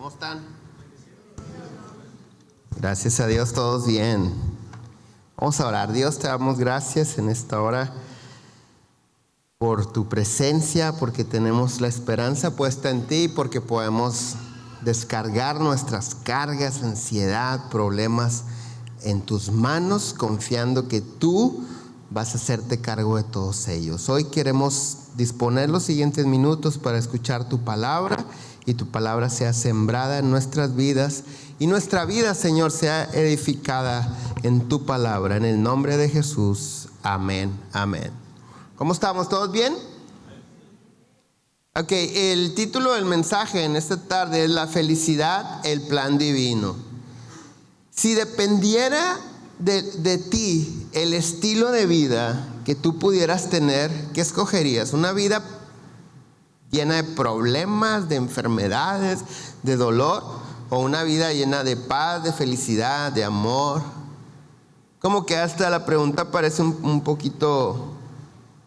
¿Cómo están? Gracias a Dios, todos bien. Vamos a orar. Dios, te damos gracias en esta hora por tu presencia, porque tenemos la esperanza puesta en ti, porque podemos descargar nuestras cargas, ansiedad, problemas en tus manos, confiando que tú vas a hacerte cargo de todos ellos. Hoy queremos disponer los siguientes minutos para escuchar tu palabra, y tu palabra sea sembrada en nuestras vidas, y nuestra vida, Señor, sea edificada en tu palabra. En el nombre de Jesús, amén, amén. ¿Cómo estamos? ¿Todos bien? Ok, el título del mensaje en esta tarde es La felicidad, el plan divino. Si dependiera de ti el estilo de vida que tú pudieras tener, ¿qué escogerías? ¿Una vida llena de problemas, de enfermedades, de dolor, o una vida llena de paz, de felicidad, de amor? Como que hasta la pregunta parece un poquito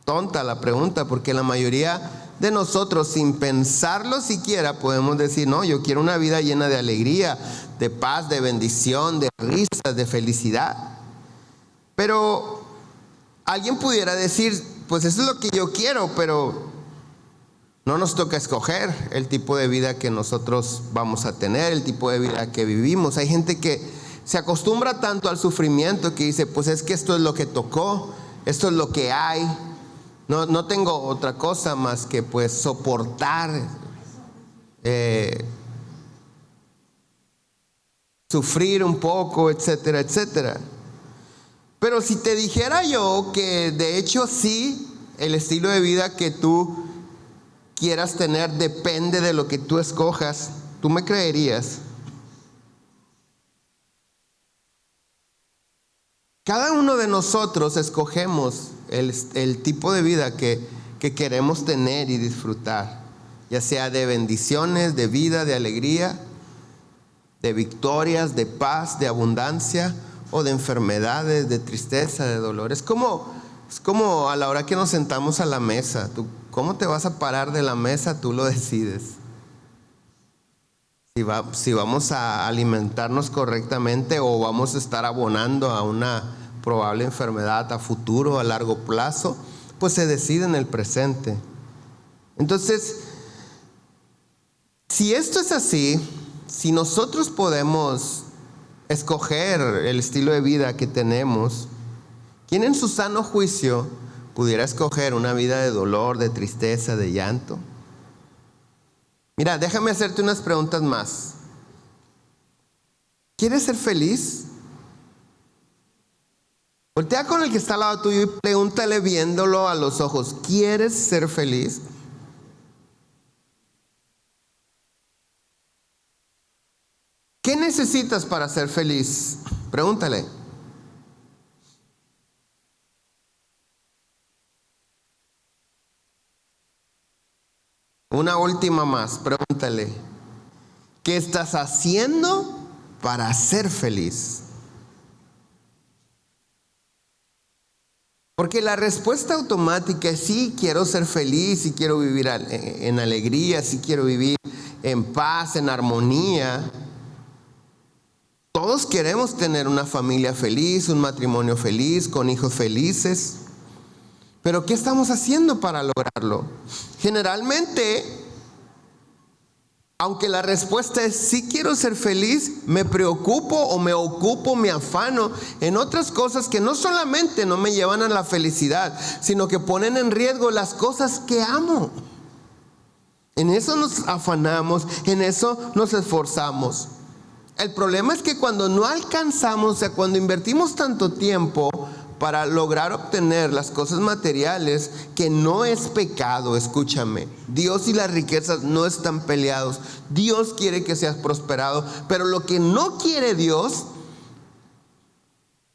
tonta la pregunta, porque la mayoría de nosotros, sin pensarlo siquiera, podemos decir: no, yo quiero una vida llena de alegría, de paz, de bendición, de risas, de felicidad. Pero alguien pudiera decir: pues eso es lo que yo quiero, pero no nos toca escoger el tipo de vida que nosotros vamos a tener, el tipo de vida que vivimos. Hay gente que se acostumbra tanto al sufrimiento que dice: pues es que esto es lo que tocó, esto es lo que hay. No tengo otra cosa más que pues soportar, sufrir un poco, etcétera, etcétera. Pero si te dijera yo que de hecho sí, el estilo de vida que tú quieras tener depende de lo que tú escojas, ¿tú me creerías? Cada uno de nosotros escogemos el tipo de vida que queremos tener y disfrutar, ya sea de bendiciones, de vida, de alegría, de victorias, de paz, de abundancia, o de enfermedades, de tristeza, de dolor. Es como a la hora que nos sentamos a la mesa. Tú, ¿cómo te vas a parar de la mesa? Tú lo decides. Si vamos a alimentarnos correctamente, o vamos a estar abonando a una probable enfermedad a futuro, a largo plazo, pues se decide en el presente. Entonces, si esto es así, si nosotros podemos escoger el estilo de vida que tenemos, ¿quién en su sano juicio pudiera escoger una vida de dolor, de tristeza, de llanto? Mira, déjame hacerte unas preguntas más. ¿Quieres ser feliz? Voltea con el que está al lado tuyo y pregúntale viéndolo a los ojos: ¿quieres ser feliz? ¿Qué necesitas para ser feliz? Pregúntale. Una última más, pregúntale: ¿qué estás haciendo para ser feliz? Porque la respuesta automática es: sí, quiero ser feliz, sí quiero vivir en alegría, sí quiero vivir en paz, en armonía. Todos queremos tener una familia feliz, un matrimonio feliz, con hijos felices. Pero ¿qué estamos haciendo para lograrlo? Generalmente, aunque la respuesta es sí quiero ser feliz, me preocupo o me ocupo, me afano en otras cosas que no solamente no me llevan a la felicidad, sino que ponen en riesgo las cosas que amo. En eso nos afanamos, en eso nos esforzamos. El problema es que cuando no alcanzamos, o sea, cuando invertimos tanto tiempo para lograr obtener las cosas materiales, que no es pecado, escúchame. Dios y las riquezas no están peleados. Dios quiere que seas prosperado, pero lo que no quiere Dios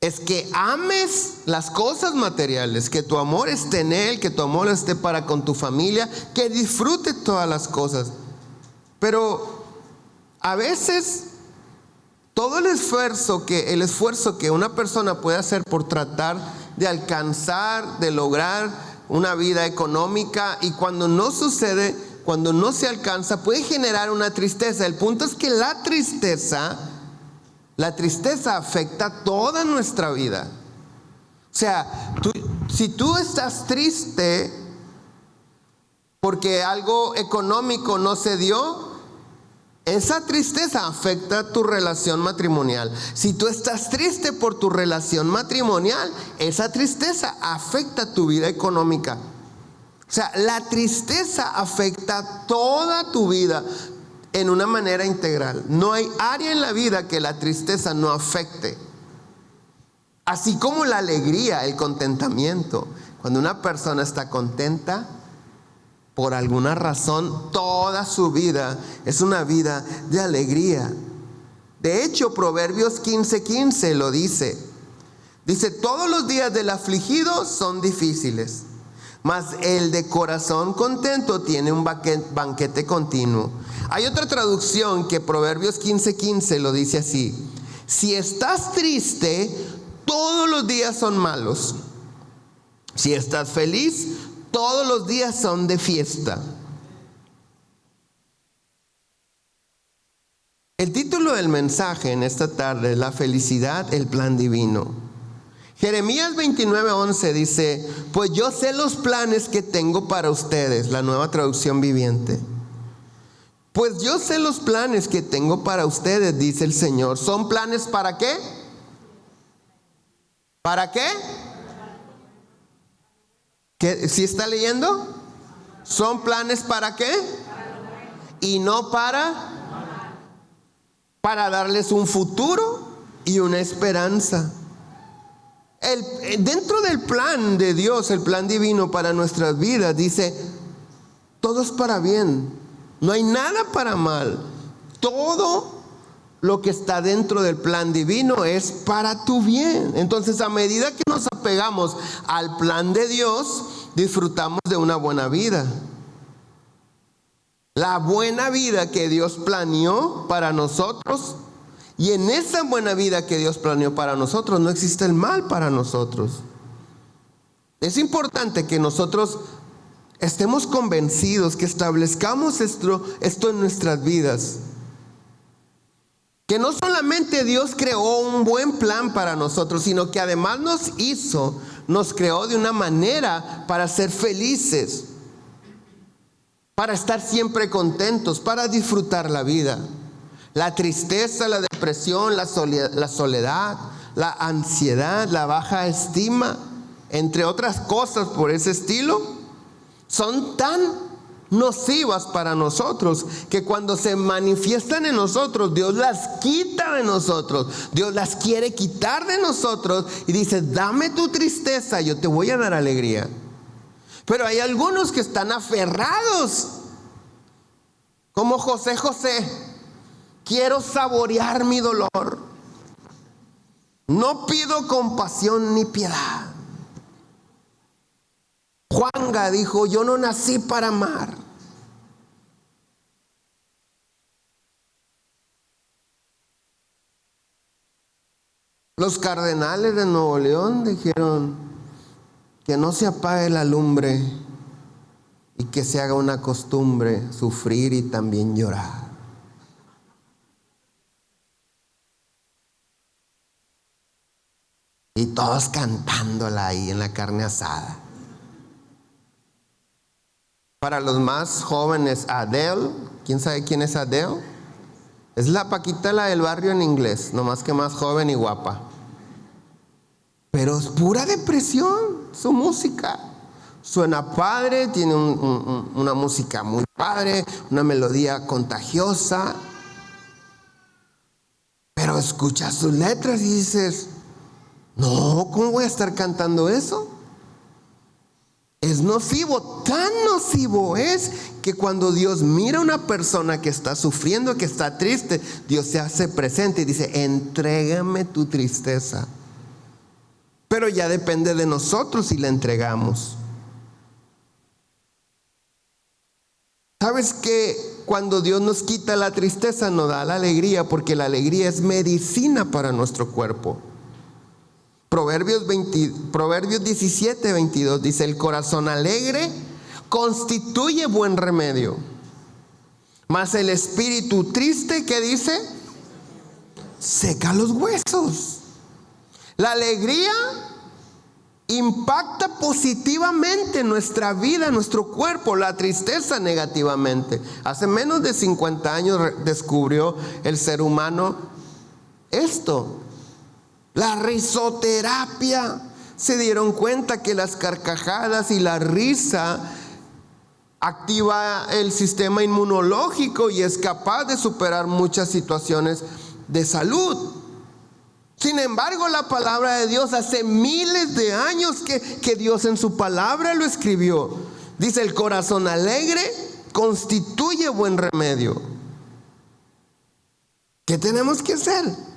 es que ames las cosas materiales, que tu amor esté en Él, que tu amor esté para con tu familia, que disfrutes todas las cosas. Pero a veces todo el esfuerzo que una persona puede hacer por tratar de alcanzar, de lograr una vida económica, y cuando no sucede, cuando no se alcanza, puede generar una tristeza. El punto es que la tristeza afecta toda nuestra vida. O sea, si tú estás triste porque algo económico no se dio, esa tristeza afecta tu relación matrimonial. Si tú estás triste por tu relación matrimonial, esa tristeza afecta tu vida económica. O sea, la tristeza afecta toda tu vida en una manera integral. No hay área en la vida que la tristeza no afecte. Así como la alegría, el contentamiento. Cuando una persona está contenta, por alguna razón, toda su vida es una vida de alegría. De hecho, Proverbios 15:15 lo dice. Dice, todos los días del afligido son difíciles, mas el de corazón contento tiene un banquete continuo. Hay otra traducción que Proverbios 15:15 lo dice así: si estás triste, todos los días son malos. Si estás feliz, todos los días son de fiesta. El título del mensaje en esta tarde es La felicidad, el plan divino. Jeremías 29:11 dice, pues yo sé los planes que tengo para ustedes, la Nueva Traducción Viviente. Pues yo sé los planes que tengo para ustedes, dice el Señor. ¿Son planes para qué? ¿Para qué? ¿Sí está leyendo? ¿Son planes para qué? Y no para darles un futuro y una esperanza. Dentro del plan de Dios, el plan divino para nuestras vidas, dice, todo es para bien, no hay nada para mal. Todo lo que está dentro del plan divino es para tu bien. Entonces, a medida que nos apegamos al plan de Dios, disfrutamos de una buena vida. La buena vida que Dios planeó para nosotros. Y en esa buena vida que Dios planeó para nosotros, no existe el mal para nosotros. Es importante que nosotros estemos convencidos, que establezcamos esto en nuestras vidas. Que no solamente Dios creó un buen plan para nosotros, sino que además nos creó de una manera para ser felices, para estar siempre contentos, para disfrutar la vida. La tristeza, la depresión, la soledad, la ansiedad, la baja estima, entre otras cosas por ese estilo, son tan nocivas para nosotros que cuando se manifiestan en nosotros, Dios las quita de nosotros. Dios las quiere quitar de nosotros y dice, dame tu tristeza, yo te voy a dar alegría. Pero hay algunos que están aferrados, como José. Quiero saborear mi dolor. No pido compasión ni piedad. Juanga dijo, yo no nací para amar. Los cardenales de Nuevo León dijeron que no se apague la lumbre y que se haga una costumbre sufrir y también llorar. Y todos cantándola ahí en la carne asada. Para los más jóvenes, Adele. ¿Quién sabe quién es Adele? Es la Paquita, la del barrio en inglés, nomás que más joven y guapa. Pero es pura depresión su música. Suena padre, tiene una música muy padre, una melodía contagiosa. Pero escuchas sus letras y dices, no, ¿cómo voy a estar cantando eso? Es nocivo, tan nocivo es que cuando Dios mira a una persona que está sufriendo, que está triste, Dios se hace presente y dice, entrégame tu tristeza. Pero ya depende de nosotros si la entregamos. ¿Sabes que cuando Dios nos quita la tristeza nos da la alegría? Porque la alegría es medicina para nuestro cuerpo. Proverbios 17:22 dice, el corazón alegre constituye buen remedio, Mas el espíritu triste, ¿qué dice? Seca los huesos. La alegría impacta positivamente nuestra vida, nuestro cuerpo, la tristeza negativamente. Hace menos de 50 años descubrió el ser humano esto. La risoterapia. Se dieron cuenta que las carcajadas y la risa activa el sistema inmunológico y es capaz de superar muchas situaciones de salud. Sin embargo, la palabra de Dios hace miles de años que Dios en su palabra lo escribió. Dice: el corazón alegre constituye buen remedio. ¿Qué tenemos que hacer?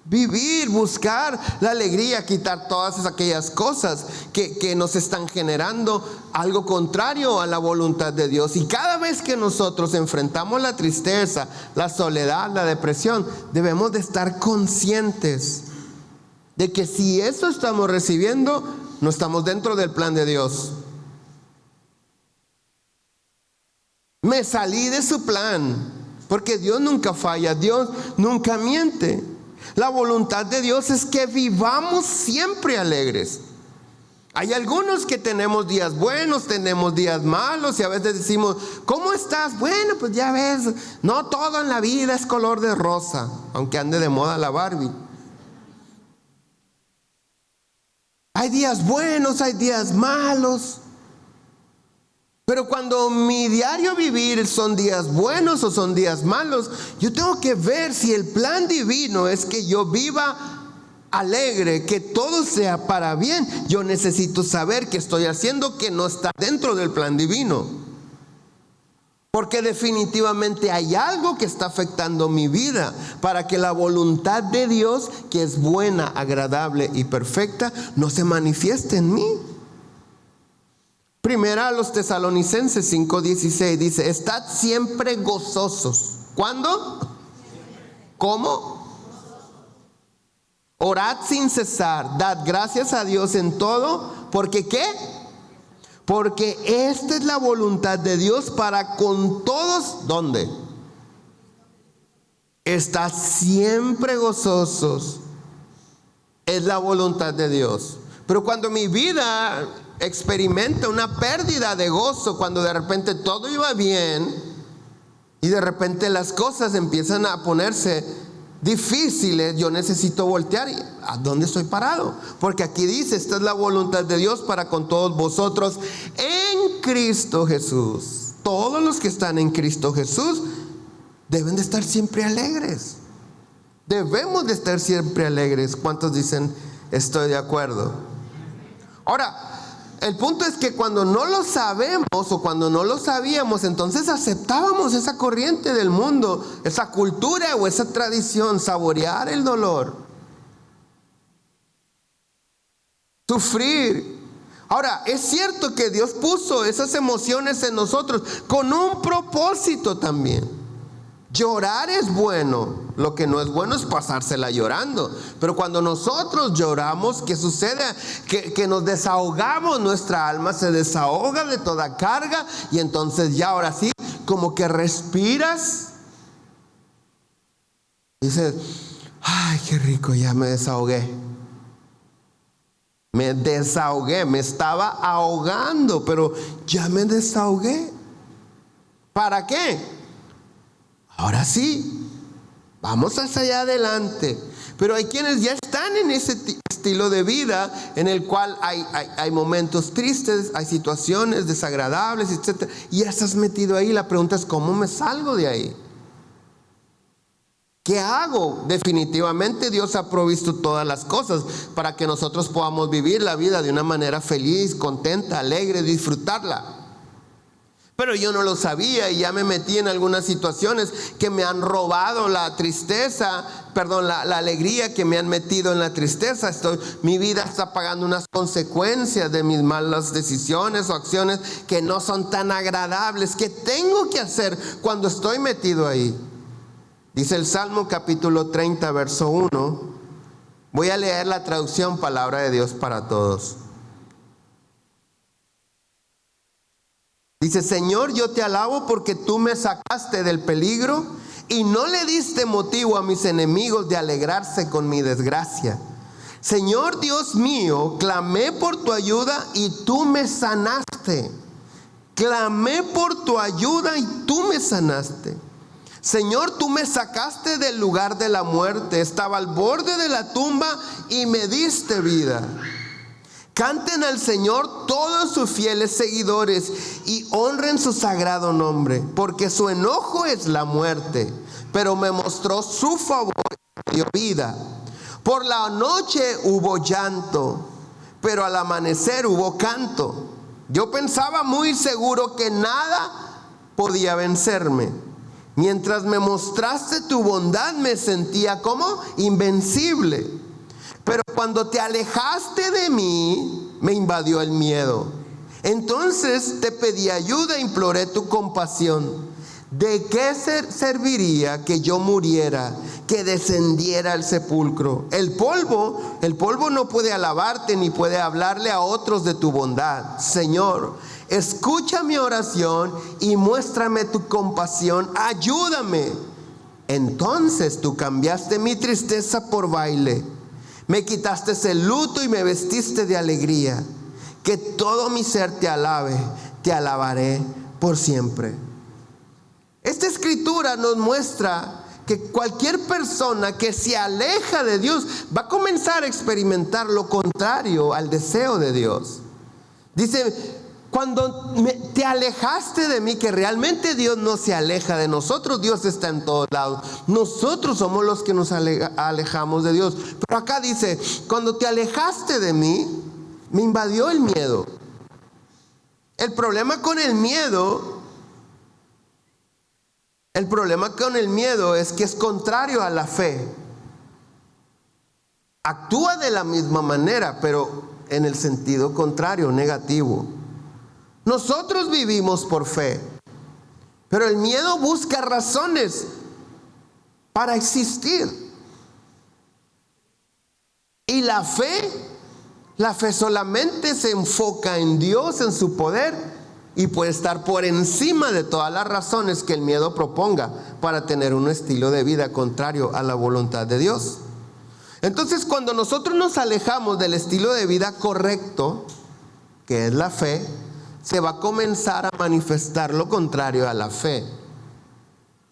Vivir, buscar la alegría, quitar todas aquellas cosas que nos están generando algo contrario a la voluntad de Dios. Y cada vez que nosotros enfrentamos la tristeza, la soledad, la depresión, debemos de estar conscientes de que si eso estamos recibiendo, no estamos dentro del plan de Dios. Me salí de su plan, porque Dios nunca falla, Dios nunca miente. La voluntad de Dios es que vivamos siempre alegres. Hay algunos que tenemos días buenos, tenemos días malos, y a veces decimos: ¿cómo estás? Bueno, pues ya ves, no todo en la vida es color de rosa, aunque ande de moda la Barbie. Hay días buenos, hay días malos. Pero cuando mi diario vivir son días buenos o son días malos, yo tengo que ver si el plan divino es que yo viva alegre, que todo sea para bien. Yo necesito saber qué estoy haciendo que no está dentro del plan divino. Porque definitivamente hay algo que está afectando mi vida para que la voluntad de Dios, que es buena, agradable y perfecta, no se manifieste en mí. Primera a los Tesalonicenses 5:16 dice: estad siempre gozosos. ¿Cuándo? ¿Cómo? Orad sin cesar, dad gracias a Dios en todo. ¿Porque qué? Porque esta es la voluntad de Dios para con todos. ¿Dónde? Estad siempre gozosos. Es la voluntad de Dios. Pero cuando mi vida experimenta una pérdida de gozo, cuando de repente todo iba bien y de repente las cosas empiezan a ponerse difíciles, yo necesito voltear y ¿a dónde estoy parado? Porque aquí dice: esta es la voluntad de Dios para con todos vosotros en Cristo Jesús. Todos los que están en Cristo Jesús deben de estar siempre alegres. Debemos de estar siempre alegres. ¿Cuántos dicen estoy de acuerdo? Ahora, el punto es que cuando no lo sabemos o cuando no lo sabíamos, entonces aceptábamos esa corriente del mundo, esa cultura o esa tradición, saborear el dolor, sufrir. Ahora, es cierto que Dios puso esas emociones en nosotros con un propósito también. Llorar es bueno, lo que no es bueno es pasársela llorando. Pero cuando nosotros lloramos, ¿qué sucede? Que nos desahogamos, nuestra alma se desahoga de toda carga y entonces ya ahora sí, como que respiras. Dices: ay, qué rico, ya me desahogué. Me desahogué, me estaba ahogando, pero ya me desahogué. ¿Para qué? Ahora sí, vamos hacia allá adelante. Pero hay quienes ya están en ese estilo de vida en el cual hay momentos tristes, hay situaciones desagradables, etc. Y ya estás metido ahí. La pregunta es: ¿cómo me salgo de ahí? ¿Qué hago? Definitivamente Dios ha provisto todas las cosas para que nosotros podamos vivir la vida de una manera feliz, contenta, alegre, disfrutarla. Pero yo no lo sabía y ya me metí en algunas situaciones que me han robado la tristeza, la alegría, que me han metido en la tristeza. Mi vida está pagando unas consecuencias de mis malas decisiones o acciones que no son tan agradables. ¿Qué tengo que hacer cuando estoy metido ahí? Dice el Salmo capítulo 30, verso 1. Voy a leer la traducción Palabra de Dios para Todos. Dice, Señor, yo te alabo porque tú me sacaste del peligro y no le diste motivo a mis enemigos de alegrarse con mi desgracia. Señor Dios mío, clamé por tu ayuda y tú me sanaste. Clamé por tu ayuda y tú me sanaste. Señor, tú me sacaste del lugar de la muerte. Estaba al borde de la tumba y me diste vida. Canten al Señor todos sus fieles seguidores y honren su sagrado nombre, porque su enojo es la muerte, pero me mostró su favor y me dio vida. Por la noche hubo llanto, pero al amanecer hubo canto. Yo pensaba muy seguro que nada podía vencerme. Mientras me mostraste tu bondad me sentía como invencible. Pero cuando te alejaste de mí, me invadió el miedo. Entonces te pedí ayuda e imploré tu compasión. ¿De qué serviría que yo muriera, que descendiera al sepulcro? El polvo no puede alabarte ni puede hablarle a otros de tu bondad. Señor, escucha mi oración y muéstrame tu compasión. Ayúdame. Entonces tú cambiaste mi tristeza por baile. Me quitaste el luto y me vestiste de alegría. Que todo mi ser te alabe, te alabaré por siempre. Esta escritura nos muestra que cualquier persona que se aleja de Dios va a comenzar a experimentar lo contrario al deseo de Dios. Dice, cuando te alejaste de mí, que realmente Dios no se aleja de nosotros, Dios está en todos lados. Nosotros somos los que nos alejamos de Dios. Pero acá dice, cuando te alejaste de mí, me invadió el miedo. El problema con el miedo es que es contrario a la fe. Actúa de la misma manera, pero en el sentido contrario, negativo. Nosotros vivimos por fe, pero el miedo busca razones para existir. Y la fe solamente se enfoca en Dios, en su poder, y puede estar por encima de todas las razones que el miedo proponga para tener un estilo de vida contrario a la voluntad de Dios. Entonces, cuando nosotros nos alejamos del estilo de vida correcto, que es la fe, se va a comenzar a manifestar lo contrario a la fe.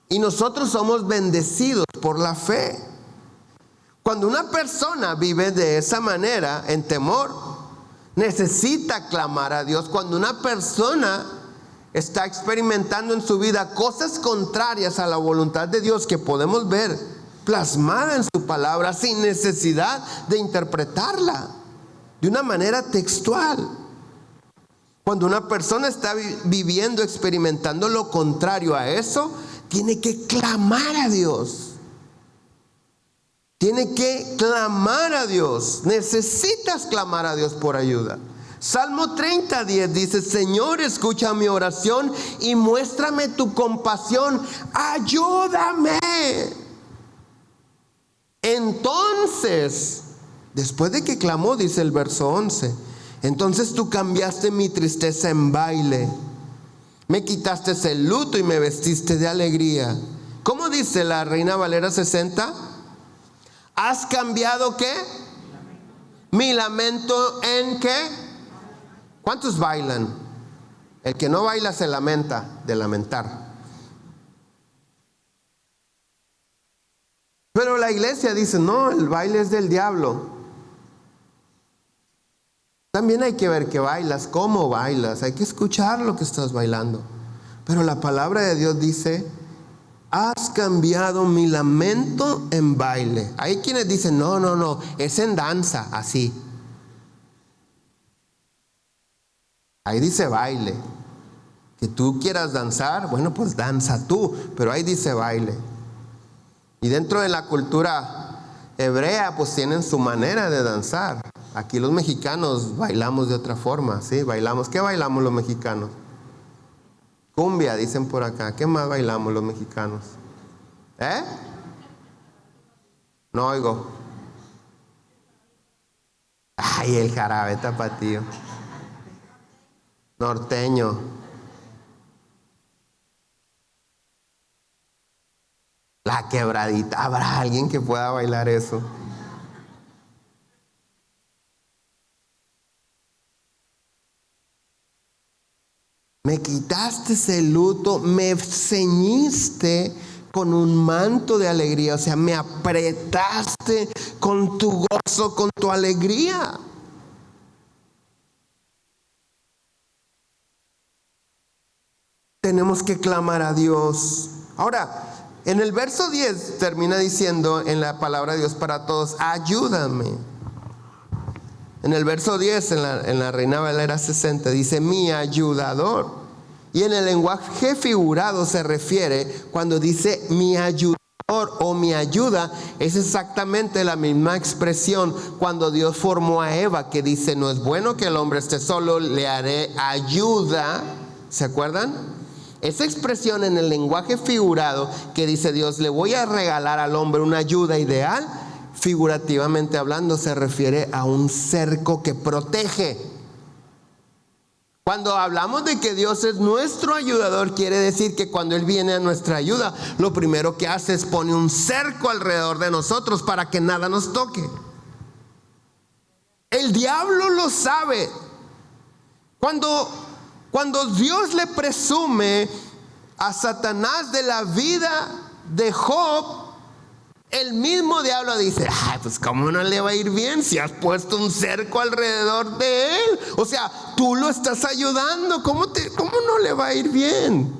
Y nosotros somos bendecidos por la fe. Cuando una persona vive de esa manera, en temor, necesita clamar a Dios. Cuando una persona está experimentando en su vida cosas contrarias a la voluntad de Dios, que podemos ver plasmada en su palabra sin necesidad de interpretarla de una manera textual. Cuando una persona está viviendo, experimentando lo contrario a eso, tiene que clamar a Dios. Tiene que clamar a Dios. Necesitas clamar a Dios por ayuda. Salmo 30:10 dice, Señor, escucha mi oración y muéstrame tu compasión. Ayúdame. Entonces, después de que clamó, dice el verso 11, entonces tú cambiaste mi tristeza en baile. Me quitaste el luto y me vestiste de alegría. ¿Cómo dice la Reina Valera 60? ¿Has cambiado qué? Mi lamento en qué. ¿Cuántos bailan? El que no baila se lamenta, de lamentar. Pero la iglesia dice, no, el baile es del diablo. También hay que ver que bailas, cómo bailas, hay que escuchar lo que estás bailando. Pero la palabra de Dios dice, has cambiado mi lamento en baile. Hay quienes dicen, no, es en danza, así. Ahí dice baile. Que tú quieras danzar, bueno, pues danza tú, pero ahí dice baile. Y dentro de la cultura hebrea, pues tienen su manera de danzar. Aquí los mexicanos bailamos de otra forma, ¿sí? Bailamos. ¿Qué bailamos los mexicanos? Cumbia, dicen por acá. ¿Qué más bailamos los mexicanos? No oigo. Ay, el jarabe tapatío. Norteño. La quebradita. ¿Habrá alguien que pueda bailar eso? Me quitaste ese luto, me ceñiste con un manto de alegría, o sea, me apretaste con tu gozo, con tu alegría. Tenemos que clamar a Dios. Ahora, en el verso 10 termina diciendo en la palabra de Dios para todos, ayúdame. En el verso 10, en la Reina Valera 60, dice mi ayudador. Y en el lenguaje figurado se refiere cuando dice mi ayudador o mi ayuda, es exactamente la misma expresión cuando Dios formó a Eva, que dice no es bueno que el hombre esté solo, le haré ayuda. ¿Se acuerdan? Esa expresión en el lenguaje figurado que dice Dios le voy a regalar al hombre una ayuda ideal, figurativamente hablando se refiere a un cerco que protege. Cuando hablamos de que Dios es nuestro ayudador, quiere decir que cuando Él viene a nuestra ayuda, lo primero que hace es pone un cerco alrededor de nosotros para que nada nos toque. El diablo lo sabe. Cuando Dios le presume a Satanás de la vida de Job, el mismo diablo dice, ay, pues cómo no le va a ir bien si has puesto un cerco alrededor de él. O sea, tú lo estás ayudando, ¿cómo no le va a ir bien?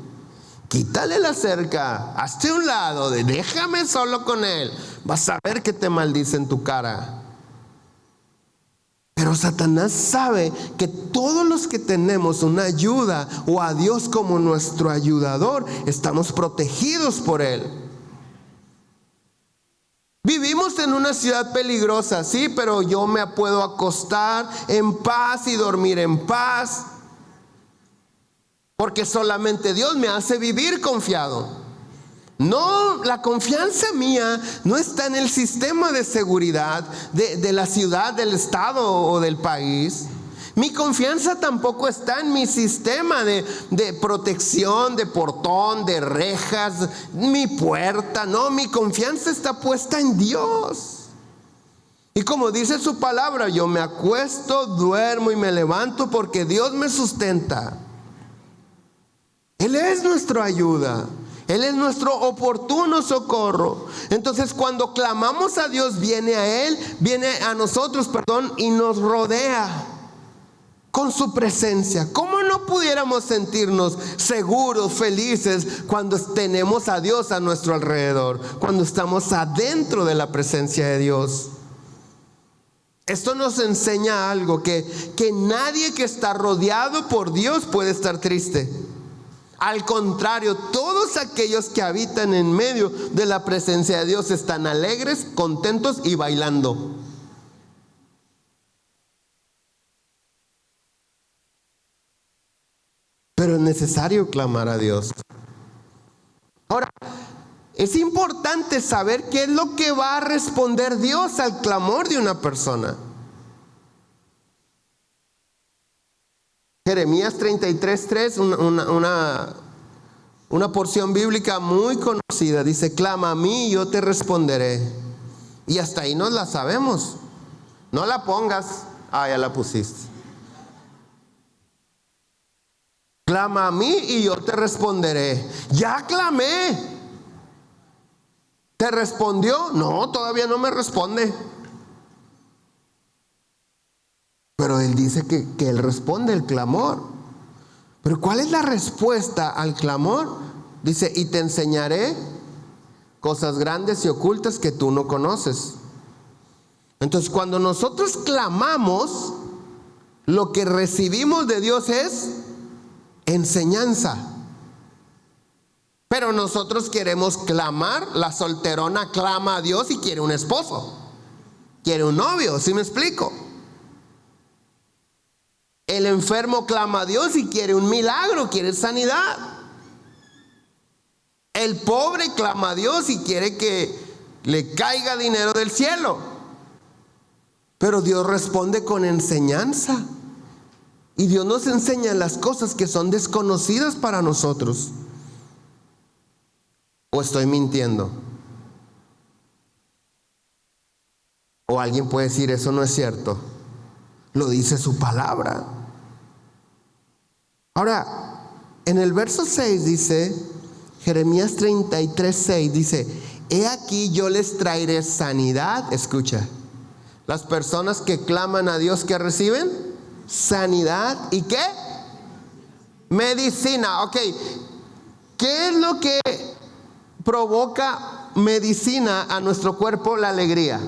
Quítale la cerca, hazte un lado, déjame solo con él. Vas a ver que te maldice en tu cara. Pero Satanás sabe que todos los que tenemos una ayuda o a Dios como nuestro ayudador, estamos protegidos por Él. Vivimos en una ciudad peligrosa, sí, pero yo me puedo acostar en paz y dormir en paz, porque solamente Dios me hace vivir confiado. No, la confianza mía no está en el sistema de seguridad de la ciudad, del estado o del país. Mi confianza tampoco está en mi sistema de protección, de portón, de rejas, mi puerta. No, mi confianza está puesta en Dios. Y como dice su palabra, yo me acuesto, duermo y me levanto porque Dios me sustenta. Él es nuestra ayuda. Él es nuestro oportuno socorro. Entonces cuando clamamos a Dios, viene a Él, viene a nosotros, y nos rodea con su presencia. ¿Cómo no pudiéramos sentirnos seguros, felices cuando tenemos a Dios a nuestro alrededor? Cuando estamos adentro de la presencia de Dios. Esto nos enseña algo, que nadie que está rodeado por Dios puede estar triste. Al contrario, todos aquellos que habitan en medio de la presencia de Dios están alegres, contentos y bailando. Pero es necesario clamar a Dios. Ahora, es importante saber qué es lo que va a responder Dios al clamor de una persona. Jeremías 33:3, una porción bíblica muy conocida, dice, clama a mí y yo te responderé. Y hasta ahí nos la sabemos. No la pongas, ya la pusiste. Clama a mí y yo te responderé. Ya clamé. ¿Te respondió? No, todavía no me responde. Pero Él dice que Él responde el clamor. Pero ¿cuál es la respuesta al clamor? Dice, y te enseñaré cosas grandes y ocultas que tú no conoces. Entonces, cuando nosotros clamamos, lo que recibimos de Dios es enseñanza. Pero nosotros queremos clamar. La solterona clama a Dios y quiere un esposo, quiere un novio. ¿Sí me explico? El enfermo clama a Dios y quiere un milagro, quiere sanidad. El pobre clama a Dios y quiere que le caiga dinero del cielo. Pero Dios responde con enseñanza. Y Dios nos enseña las cosas que son desconocidas para nosotros. ¿O estoy mintiendo? O alguien puede decir, eso no es cierto. Lo dice su palabra. Ahora, en el verso 6 dice, Jeremías 33:6 dice, he aquí yo les traeré sanidad. Escucha, las personas que claman a Dios, ¿qué reciben? Sanidad. ¿Y qué? Medicina. Ok, ¿qué es lo que provoca medicina a nuestro cuerpo? La alegría.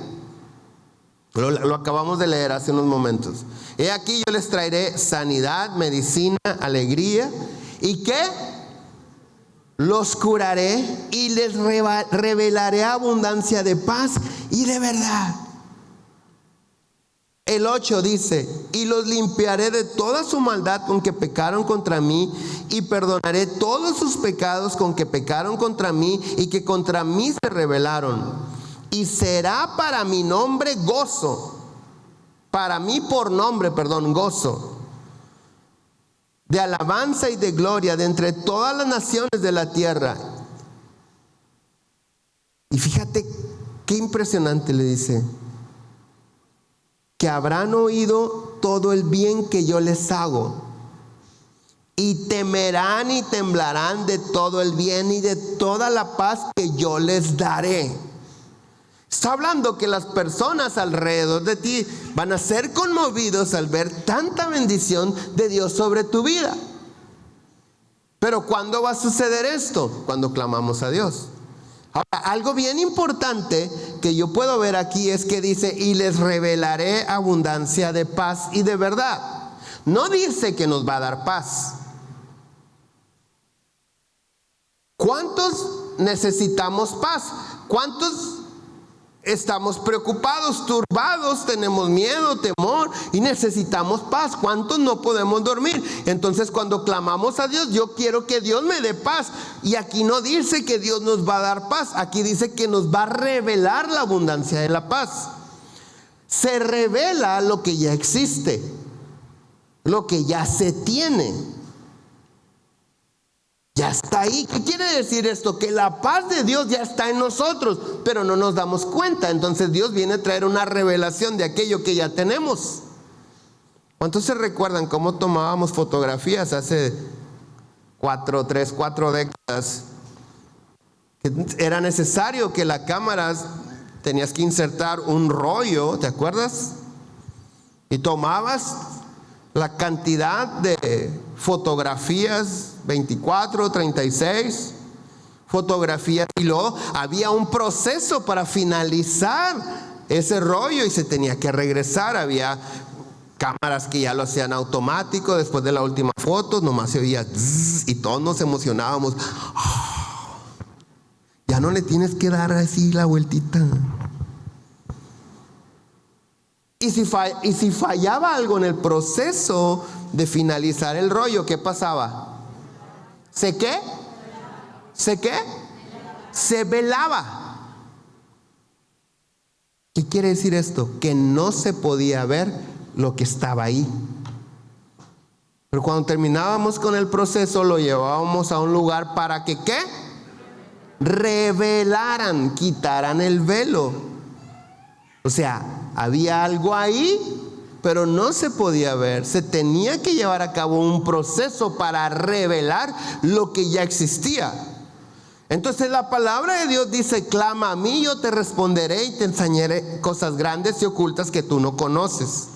Lo acabamos de leer hace unos momentos. He aquí yo les traeré sanidad, medicina, alegría. ¿Y qué? Los curaré y les revelaré abundancia de paz y de verdad. El 8 dice, y los limpiaré de toda su maldad con que pecaron contra mí, y perdonaré todos sus pecados con que pecaron contra mí y que contra mí se rebelaron. Y será para mi nombre gozo, para mí por nombre, gozo, de alabanza y de gloria de entre todas las naciones de la tierra. Y fíjate qué impresionante le dice, que habrán oído todo el bien que yo les hago, y temerán y temblarán de todo el bien y de toda la paz que yo les daré. Está hablando que las personas alrededor de ti van a ser conmovidos al ver tanta bendición de Dios sobre tu vida. Pero ¿cuándo va a suceder esto? Cuando clamamos a Dios. Ahora, algo bien importante que yo puedo ver aquí es que dice, y les revelaré abundancia de paz y de verdad. No dice que nos va a dar paz. ¿Cuántos necesitamos paz? ¿Cuántos estamos preocupados, turbados, tenemos miedo, temor y necesitamos paz? ¿Cuántos no podemos dormir? Entonces, cuando clamamos a Dios, yo quiero que Dios me dé paz. Y aquí no dice que Dios nos va a dar paz, aquí dice que nos va a revelar la abundancia de la paz. Se revela lo que ya existe, lo que ya se tiene. Ya está ahí. ¿Qué quiere decir esto? Que la paz de Dios ya está en nosotros, pero no nos damos cuenta. Entonces Dios viene a traer una revelación de aquello que ya tenemos. ¿Cuántos se recuerdan cómo tomábamos fotografías hace 4 décadas? Era necesario que la cámara, tenías que insertar un rollo, ¿te acuerdas? Y tomabas la cantidad de fotografías, 24, 36 fotografías, y luego había un proceso para finalizar ese rollo y se tenía que regresar. Había cámaras que ya lo hacían automático. Después de la última foto nomás se oía zzz, y todos nos emocionábamos. Ya no le tienes que dar así la vueltita. Y si fallaba algo en el proceso de finalizar el rollo, ¿qué pasaba? ¿Se qué? ¿Se qué? Se velaba. ¿Qué quiere decir esto? Que no se podía ver lo que estaba ahí. Pero cuando terminábamos con el proceso, lo llevábamos a un lugar para que ¿qué? Revelaran, quitaran el velo. O sea, había algo ahí, pero no se podía ver. Se tenía que llevar a cabo un proceso para revelar lo que ya existía. Entonces la palabra de Dios dice, clama a mí, yo te responderé y te enseñaré cosas grandes y ocultas que tú no conoces.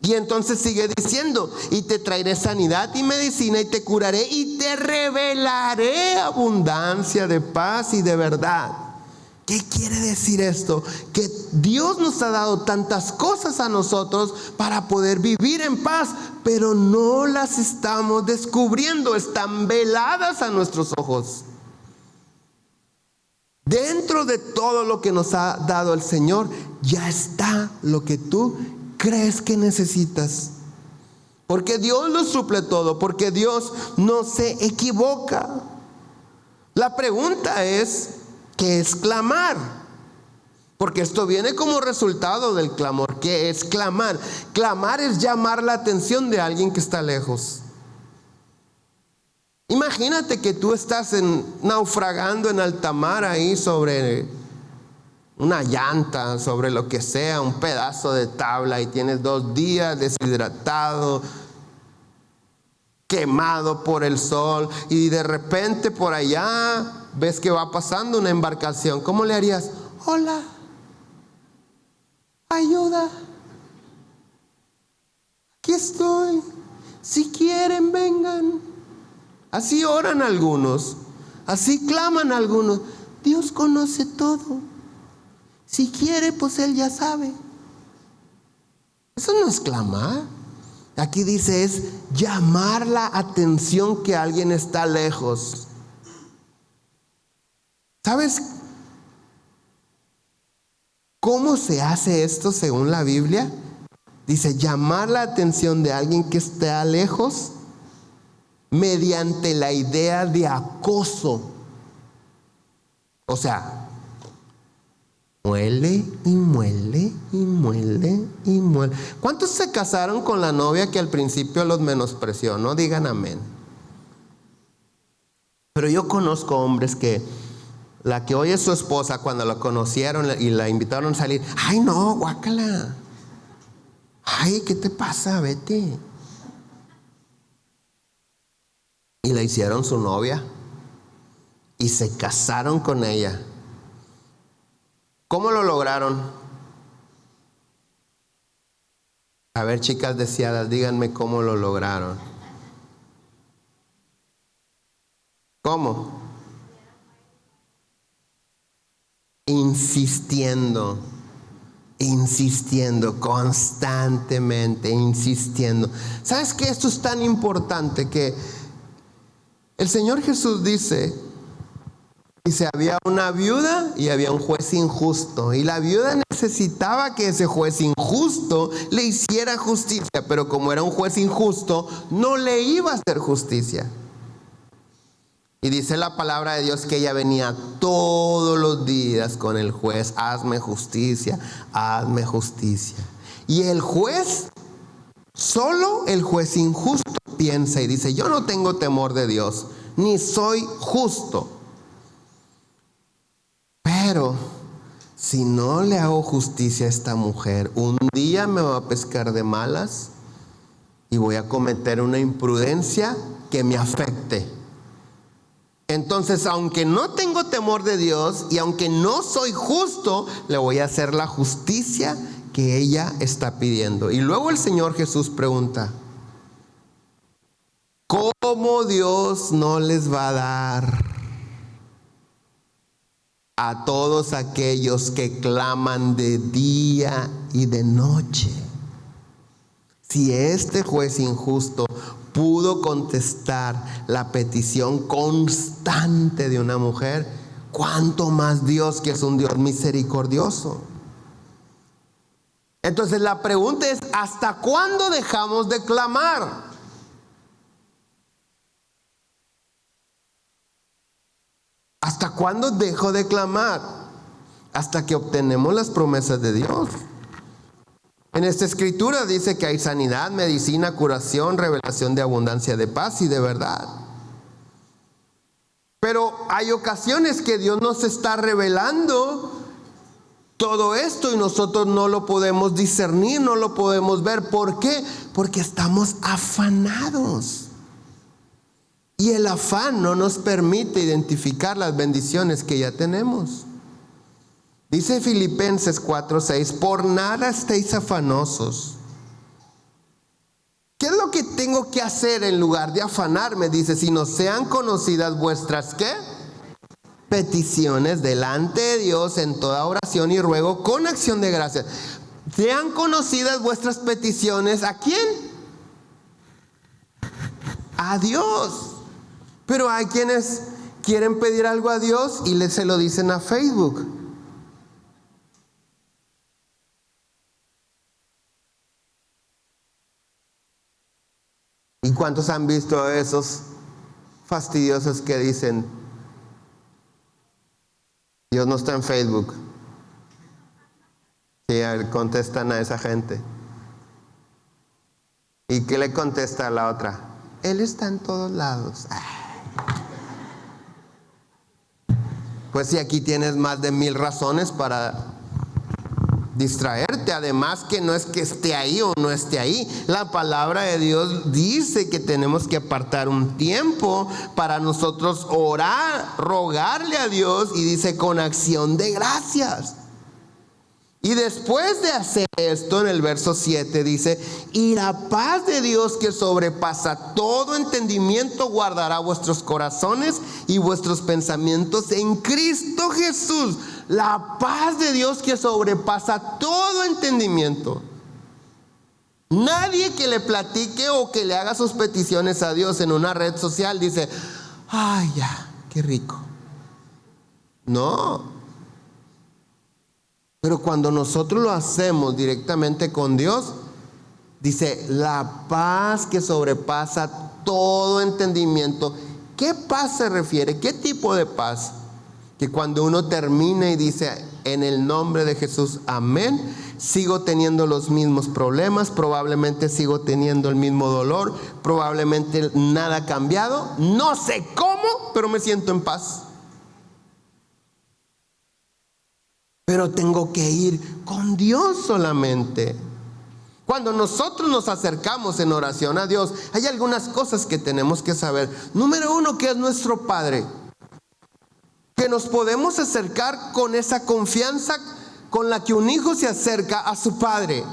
Y entonces sigue diciendo, y te traeré sanidad y medicina y te curaré y te revelaré abundancia de paz y de verdad. ¿Qué quiere decir esto? Que Dios nos ha dado tantas cosas a nosotros para poder vivir en paz, pero no las estamos descubriendo, están veladas a nuestros ojos. Dentro de todo lo que nos ha dado el Señor, ya está lo que tú crees que necesitas. Porque Dios lo suple todo, porque Dios no se equivoca. La pregunta es, ¿qué es clamar? Porque esto viene como resultado del clamor. ¿Qué es clamar? Clamar es llamar la atención de alguien que está lejos. Imagínate que tú estás naufragando en alta mar ahí sobre una llanta, sobre lo que sea, un pedazo de tabla, y tienes 2 días deshidratado, quemado por el sol, y de repente por allá ves que va pasando una embarcación. ¿Cómo le harías? Hola, ayuda, aquí estoy, si quieren vengan. Así oran algunos, así claman algunos. Dios conoce todo, si quiere pues Él ya sabe. Eso no es clamar. Aquí dice es llamar la atención que alguien está lejos. ¿Sabes cómo se hace esto según la Biblia? Dice llamar la atención de alguien que está lejos mediante la idea de acoso. O sea, muele y muele y muele y muele. ¿Cuántos se casaron con la novia que al principio los menospreció? No digan amén. Pero yo conozco hombres que la que hoy es su esposa, cuando la conocieron y la invitaron a salir, ay no, guácala, ay, ¿qué te pasa? Vete. Y la hicieron su novia y se casaron con ella. ¿Cómo lo lograron? A ver, chicas deseadas, díganme cómo lo lograron. ¿Cómo? Insistiendo, constantemente, insistiendo. ¿Sabes qué? Esto es tan importante que el Señor Jesús dice, había una viuda y había un juez injusto, y la viuda necesitaba que ese juez injusto le hiciera justicia, pero como era un juez injusto, no le iba a hacer justicia. Y dice la palabra de Dios que ella venía todos los días con el juez, hazme justicia, hazme justicia. Y el juez, solo el juez injusto piensa y dice, yo no tengo temor de Dios, ni soy justo. Pero si no le hago justicia a esta mujer, un día me va a pescar de malas y voy a cometer una imprudencia que me afecte. Entonces, aunque no tengo temor de Dios y aunque no soy justo, le voy a hacer la justicia que ella está pidiendo. Y luego el Señor Jesús pregunta, ¿cómo Dios no les va a dar a todos aquellos que claman de día y de noche? Si este juez injusto pudo contestar la petición constante de una mujer, ¿cuánto más Dios, que es un Dios misericordioso? Entonces la pregunta es, ¿hasta cuándo dejamos de clamar? ¿Hasta cuándo dejo de clamar? Hasta que obtenemos las promesas de Dios. En esta escritura dice que hay sanidad, medicina, curación, revelación de abundancia de paz y de verdad. Pero hay ocasiones que Dios nos está revelando todo esto y nosotros no lo podemos discernir, no lo podemos ver. ¿Por qué? Porque estamos afanados. Y el afán no nos permite identificar las bendiciones que ya tenemos. Dice Filipenses 4:6, por nada estéis afanosos. ¿Qué es lo que tengo que hacer en lugar de afanarme? Dice, sino sean conocidas vuestras, ¿qué? Peticiones delante de Dios en toda oración y ruego con acción de gracias. Sean conocidas vuestras peticiones, ¿a quién? A Dios. Pero hay quienes quieren pedir algo a Dios y se lo dicen a Facebook. ¿Y cuántos han visto a esos fastidiosos que dicen, Dios no está en Facebook? Sí, contestan a esa gente. ¿Y qué le contesta a la otra? Él está en todos lados. Pues si aquí tienes más de 1000 razones para distraerte. Además, que no es que esté ahí o no esté ahí. La palabra de Dios dice que tenemos que apartar un tiempo para nosotros orar, rogarle a Dios, y dice con acción de gracias. Y después de hacer esto, en el verso 7 dice: y la paz de Dios, que sobrepasa todo entendimiento, guardará vuestros corazones y vuestros pensamientos en Cristo Jesús. La paz de Dios que sobrepasa todo entendimiento. Nadie que le platique o que le haga sus peticiones a Dios en una red social dice: ay, ya, qué rico. No. Pero cuando nosotros lo hacemos directamente con Dios, dice: la paz que sobrepasa todo entendimiento. ¿Qué paz se refiere? ¿Qué tipo de paz? Que cuando uno termina y dice: en el nombre de Jesús, amén, sigo teniendo los mismos problemas, probablemente sigo teniendo el mismo dolor, probablemente nada ha cambiado, no sé cómo, pero me siento en paz. Pero tengo que ir con Dios solamente. Cuando nosotros nos acercamos en oración a Dios, hay algunas cosas que tenemos que saber. Número uno, que es nuestro Padre. Que nos podemos acercar con esa confianza con la que un hijo se acerca a su padre.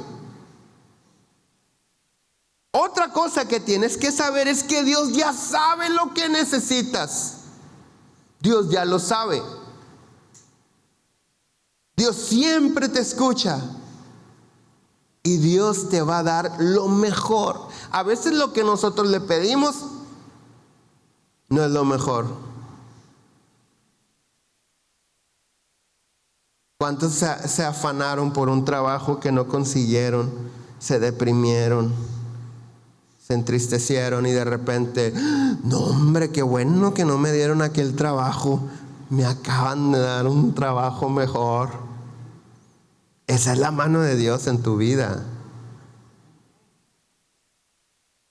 Otra cosa que tienes que saber es que Dios ya sabe lo que necesitas. Dios ya lo sabe. Dios siempre te escucha. Y Dios te va a dar lo mejor. A veces lo que nosotros le pedimos no es lo mejor. ¿Cuántos se afanaron por un trabajo que no consiguieron? Se deprimieron, se entristecieron y de repente: no, hombre, qué bueno que no me dieron aquel trabajo. Me acaban de dar un trabajo mejor. Esa es la mano de Dios en tu vida.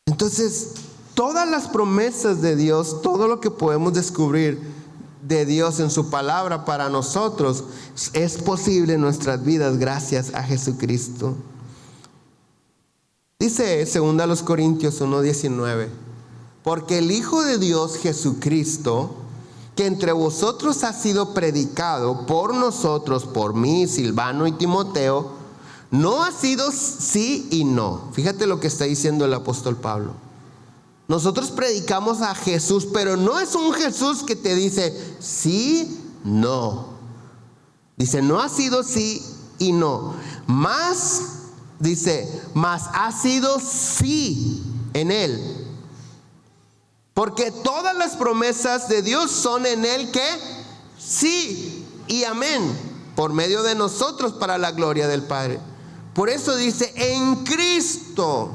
Entonces, todas las promesas de Dios, todo lo que podemos descubrir de Dios en su palabra para nosotros, es posible en nuestras vidas gracias a Jesucristo. Dice 2 Corintios 1:19: porque el Hijo de Dios Jesucristo, que entre vosotros ha sido predicado por nosotros, por mí, Silvano y Timoteo, no ha sido sí y no. Fíjate lo que está diciendo el apóstol Pablo. Nosotros predicamos a Jesús, pero no es un Jesús que te dice sí, no. Dice: no ha sido sí y no. Más, dice, más ha sido sí en Él. Porque todas las promesas de Dios son en Él que sí y amén, por medio de nosotros para la gloria del Padre. Por eso dice en Cristo.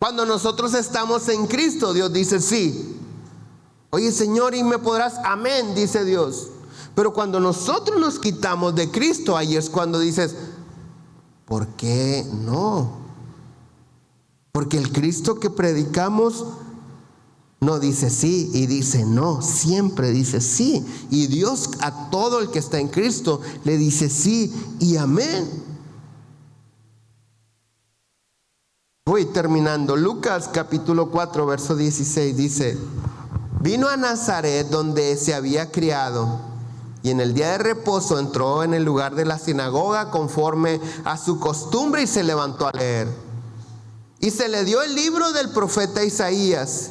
Cuando nosotros estamos en Cristo, Dios dice sí. Oye, Señor, ¿y me podrás? Amén, dice Dios. Pero cuando nosotros nos quitamos de Cristo, ahí es cuando dices: ¿por qué no? Porque el Cristo que predicamos no dice sí y dice no, siempre dice sí. Y Dios a todo el que está en Cristo le dice sí y amén. Voy terminando. Lucas capítulo 4 verso 16 dice: vino a Nazaret, donde se había criado, y en el día de reposo entró en el lugar de la sinagoga conforme a su costumbre y se levantó a leer. Y se le dio el libro del profeta Isaías.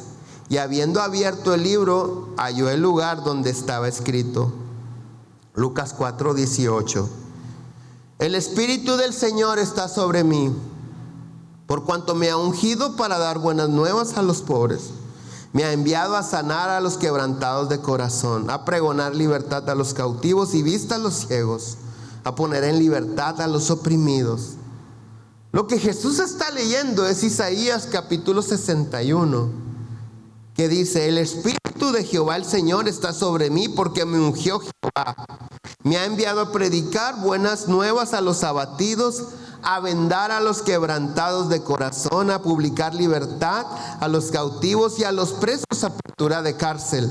Y habiendo abierto el libro, halló el lugar donde estaba escrito. Lucas 4:18: el Espíritu del Señor está sobre mí, por cuanto me ha ungido para dar buenas nuevas a los pobres. Me ha enviado a sanar a los quebrantados de corazón, a pregonar libertad a los cautivos y vista a los ciegos, a poner en libertad a los oprimidos. Lo que Jesús está leyendo es Isaías capítulo 61. Que dice: el Espíritu de Jehová el Señor está sobre mí, porque me ungió Jehová. Me ha enviado a predicar buenas nuevas a los abatidos, a vendar a los quebrantados de corazón, a publicar libertad a los cautivos y a los presos apertura de cárcel,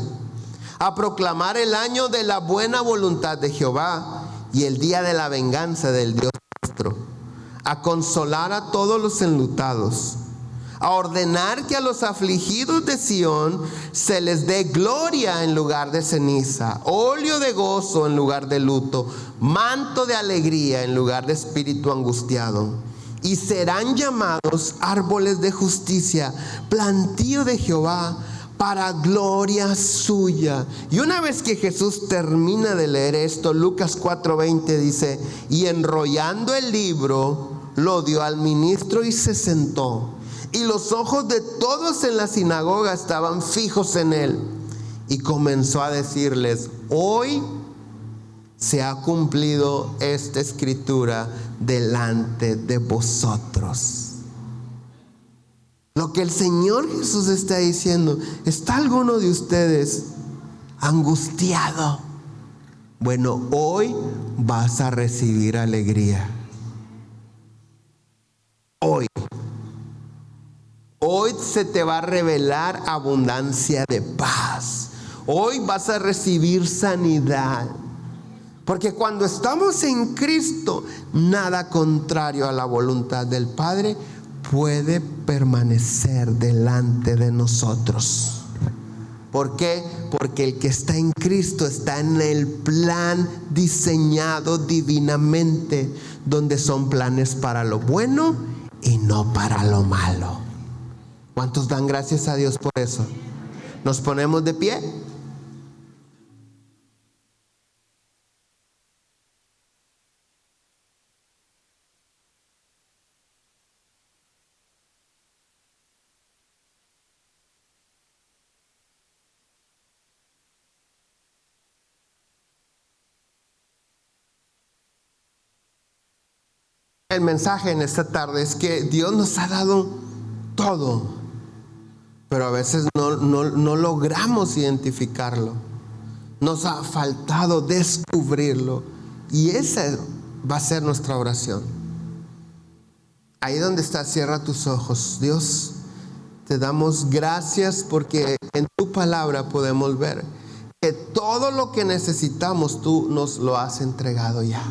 a proclamar el año de la buena voluntad de Jehová y el día de la venganza del Dios nuestro, a consolar a todos los enlutados, a ordenar que a los afligidos de Sión se les dé gloria en lugar de ceniza, óleo de gozo en lugar de luto, manto de alegría en lugar de espíritu angustiado. Y serán llamados árboles de justicia, plantío de Jehová, para gloria suya. Y una vez que Jesús termina de leer esto, Lucas 4:20 dice: y enrollando el libro, lo dio al ministro y se sentó. Y los ojos de todos en la sinagoga estaban fijos en él. Y comenzó a decirles: hoy se ha cumplido esta escritura delante de vosotros. Lo que el Señor Jesús está diciendo: ¿está alguno de ustedes angustiado? Bueno, hoy vas a recibir alegría. Hoy se te va a revelar abundancia de paz. Hoy vas a recibir sanidad. Porque cuando estamos en Cristo, nada contrario a la voluntad del Padre puede permanecer delante de nosotros. ¿Por qué? Porque el que está en Cristo está en el plan diseñado divinamente, donde son planes para lo bueno y no para lo malo. ¿Cuántos dan gracias a Dios por eso? ¿Nos ponemos de pie? El mensaje en esta tarde es que Dios nos ha dado todo, pero a veces no logramos identificarlo. Nos ha faltado descubrirlo, y esa va a ser nuestra oración. Ahí donde estás, cierra tus ojos. Dios, te damos gracias porque en tu palabra podemos ver que todo lo que necesitamos tú nos lo has entregado ya.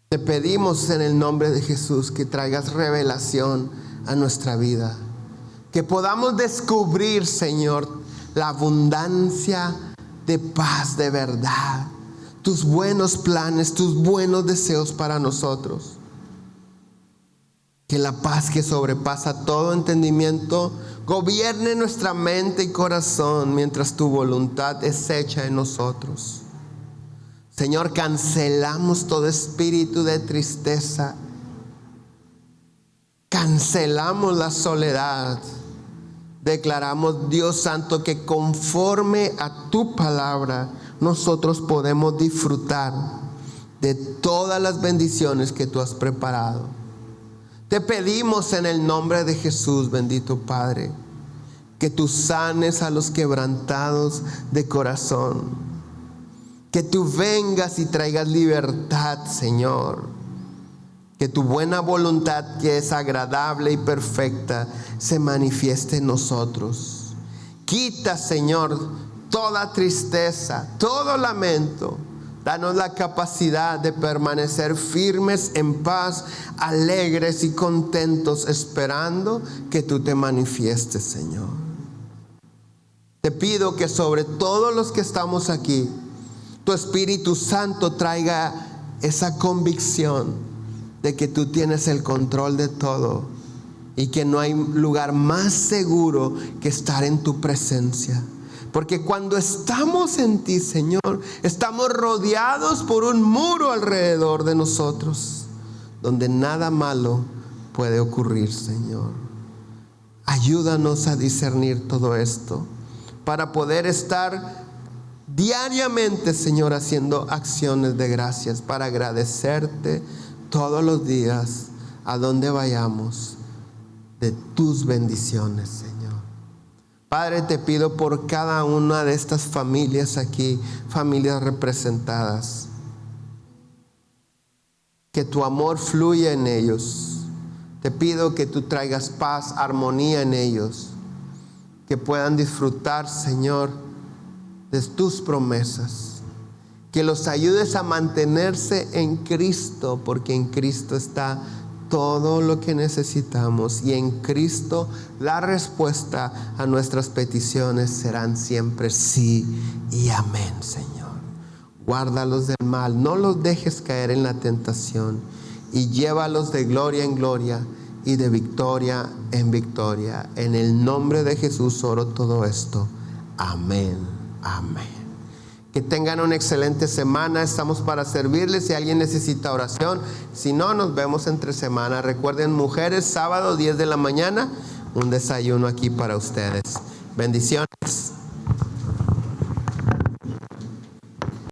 Te pedimos en el nombre de Jesús que traigas revelación a nuestra vida, que podamos descubrir, Señor, la abundancia de paz, de verdad, tus buenos planes, tus buenos deseos para nosotros. Que la paz que sobrepasa todo entendimiento gobierne nuestra mente y corazón mientras tu voluntad es hecha en nosotros. Señor, cancelamos todo espíritu de tristeza. Cancelamos la soledad. Declaramos, Dios Santo, que conforme a tu palabra nosotros podemos disfrutar de todas las bendiciones que tú has preparado. Te pedimos en el nombre de Jesús, bendito Padre, que tú sanes a los quebrantados de corazón. Que tú vengas y traigas libertad, Señor. Que tu buena voluntad, que es agradable y perfecta, se manifieste en nosotros. Quita, Señor, toda tristeza, todo lamento. Danos la capacidad de permanecer firmes en paz, alegres y contentos, esperando que tú te manifiestes, Señor. Te pido que sobre todos los que estamos aquí, tu Espíritu Santo traiga esa convicción de que tú tienes el control de todo y que no hay lugar más seguro que estar en tu presencia. Porque cuando estamos en ti, Señor, estamos rodeados por un muro alrededor de nosotros, donde nada malo puede ocurrir, Señor. Ayúdanos a discernir todo esto para poder estar diariamente, Señor, haciendo acciones de gracias para agradecerte todos los días a donde vayamos de tus bendiciones, Señor. Padre, te pido por cada una de estas familias aquí, familias representadas, que tu amor fluya en ellos. Te pido que tú traigas paz, armonía en ellos, que puedan disfrutar, Señor, de tus promesas, que los ayudes a mantenerse en Cristo, porque en Cristo está todo lo que necesitamos, y en Cristo la respuesta a nuestras peticiones serán siempre sí y amén, Señor. Guárdalos del mal, no los dejes caer en la tentación, y llévalos de gloria en gloria y de victoria en victoria. En el nombre de Jesús oro todo esto. Amén, amén. Que tengan una excelente semana. Estamos para servirles. Si alguien necesita oración, si no, nos vemos entre semana. Recuerden, mujeres, sábado 10 de la mañana, un desayuno aquí para ustedes. Bendiciones.